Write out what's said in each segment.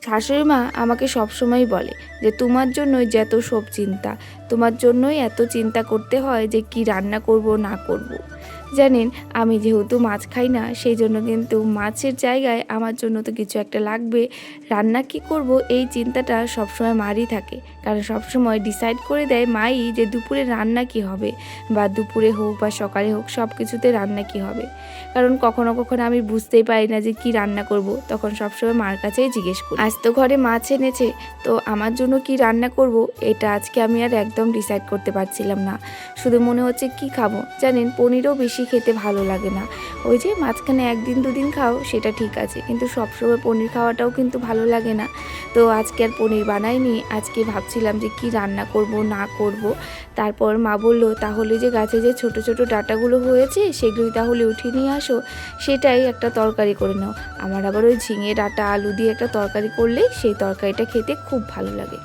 শাশুড়ি মা আমাকে সবসময় বলে যে তোমার জন্যই যত সব চিন্তা, তোমার জন্যই এত চিন্তা করতে হয় যে কি রান্না করব না করব। জানেন, আমি যেহেতু মাছ খাই না, সেই জন্য কিন্তু মাছের জায়গায় আমার জন্য তো কিছু একটা লাগবে। রান্না কি করব এই চিন্তাটা সবসময় মারই থাকে, কারণ সবসময় ডিসাইড করে দেয় মাই যে দুপুরে রান্না কি হবে, বা দুপুরে হোক বা সকালে হোক সব কিছুতে রান্না কি হবে। কারণ কখনো কখনো আমি বুঝতেই পারি না যে কি রান্না করব, তখন সবসময় মার কাছেই জিজ্ঞেস করি। আজ তো ঘরে মাছ এনেছে, তো আমার জন্য কি রান্না করব এটা আজকে আমি আর একদম ডিসাইড করতে পারছিলাম না। শুধু মনে হচ্ছে কি খাবো। জানেন, পনিরও বেশি খেতে ভালো লাগে না। ওই যে মাঝখানে একদিন দুদিন খাও সেটা ঠিক আছে, কিন্তু সবসময় পনির খাওয়াটাও কিন্তু ভালো লাগে না। তো আজকে আর পনির বানাইনি। আজকে ভাবছিলাম যে কি রান্না করব না করব। তারপর মা বলল, তাহলে যে গাছে যে ছোট ছোট ডাঁটাগুলো হয়েছে সেগুলোই তাহলে উঠিয়ে নিয়ে আসো, সেটাই একটা তরকারি করে নাও। আমার আবার ওই ঝিঙে ডাঁটা আলু দিয়ে একটা তরকারি করলে সেই তরকারিটা খেতে খুব ভালো লাগে।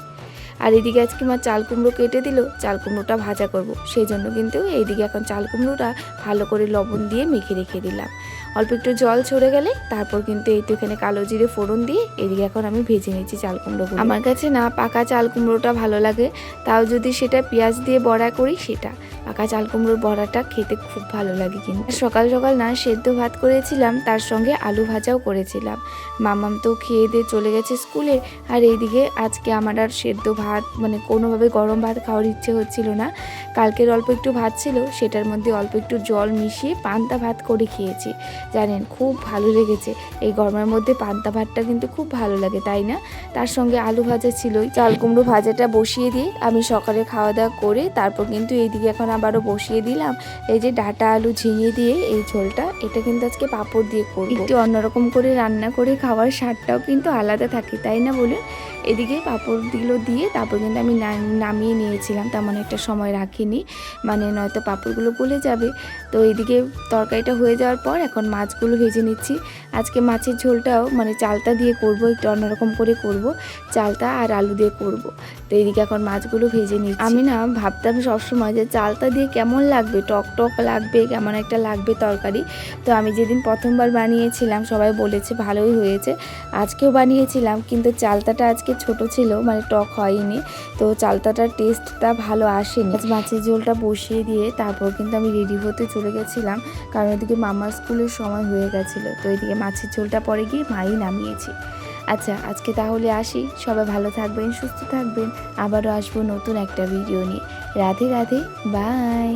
আর এদিকে আজকে মা চাল কুমড়ো কেটে দিল, চাল কুমড়োটা ভাজা করব। সেই জন্য কিন্তু এইদিকে এখন চাল কুমড়োটা ভালো করে লবণ দিয়ে মেখে রেখে দিলাম। অল্প একটু জল ছড়ে গেলে তারপর কিন্তু এই তো এখানে কালো জিরে ফোড়ন দিয়ে এদিকে এখন আমি ভেজে নিচ্ছি চাল কুমড়োগুলো। আমার কাছে না পাকা চাল কুমড়োটা ভালো লাগে, তাও যদি সেটা পেঁয়াজ দিয়ে বড়া করি সেটা। পাকা চাল কুমড়োর বড়াটা খেতে খুব ভালো লাগে। কিন্তু সকাল সকাল না সেদ্ধ ভাত করেছিলাম, তার সঙ্গে আলু ভাজাও করেছিলাম। মামাম তো খেয়ে দিয়ে চলে গেছে স্কুলে। আর এইদিকে আজকে আমার আর সেদ্ধ ভাত মানে কোনোভাবে গরম ভাত খাওয়ার ইচ্ছে হচ্ছিল না। কালকের অল্প একটু ভাত ছিল, সেটার মধ্যে অল্প একটু জল মিশিয়ে পান্তা ভাত করে খেয়েছি। জানেন, খুব ভালো লেগেছে। এই গরমের মধ্যে পান্তা ভাতটা কিন্তু খুব ভালো লাগে, তাই না? তার সঙ্গে আলু ভাজা ছিলই। চাল কুমড়ো ভাজাটা বসিয়ে দিয়ে আমি সকালে খাওয়া দাওয়া করে তারপর কিন্তু এইদিকে এখন আবারও বসিয়ে দিলাম এই যে ডাঁটা আলু ঝিঙে দিয়ে এই ঝোলটা। এটা কিন্তু আজকে পাঁপড় দিয়ে করব। একটু অন্যরকম করে রান্না করে খাওয়ার স্বাদটাও কিন্তু আলাদা থাকে, তাই না বলুন? এদিকে পাঁপড়গুলো দিয়ে তারপর কিন্তু আমি নামিয়ে নিয়েছিলাম, তেমন একটা সময় রাখিনি, মানে নয়তো পাঁপড়গুলো গলে যাবে। তো এইদিকে তরকারিটা হয়ে যাওয়ার পর এখন মাছগুলো ভেজে নিচ্ছি। আজকে মাছের ঝোলটাও মানে চালতা দিয়ে করব, একটু অন্যরকম করে করব, চালতা আর আলু দিয়ে করব। তো এইদিকে এখন মাছগুলো ভেজে নিচ্ছি। আমি না ভাবতাম সবসময় যে চালতা দিয়ে কেমন লাগবে, টক টক লাগবে, কেমন একটা লাগবে তরকারি। তো আমি যেদিন প্রথমবার বানিয়েছিলাম সবাই বলেছে ভালোই হয়েছে। আজকেও বানিয়েছিলাম, কিন্তু চালতাটা আজকে ছোট ছিল, মানে টক হয়নি, তো চালতাটার টেস্টটা ভালো আসেনি। মাছের ঝোলটা বসিয়ে দিয়ে তারপর কিন্তু আমি রেডি হতে চলে গেছিলাম, কারণ এদিকে মামার স্কুলের সময় হয়ে গেছিলো। তো এদিকে মাছের ঝোলটা পরে গিয়ে মাই নামিয়েছি। আচ্ছা, আজকে তাহলে আসি। সবাই ভালো থাকবেন, সুস্থ থাকবেন। আবারও আসবো নতুন একটা ভিডিও নিয়ে। রাধে রাধে, বাই।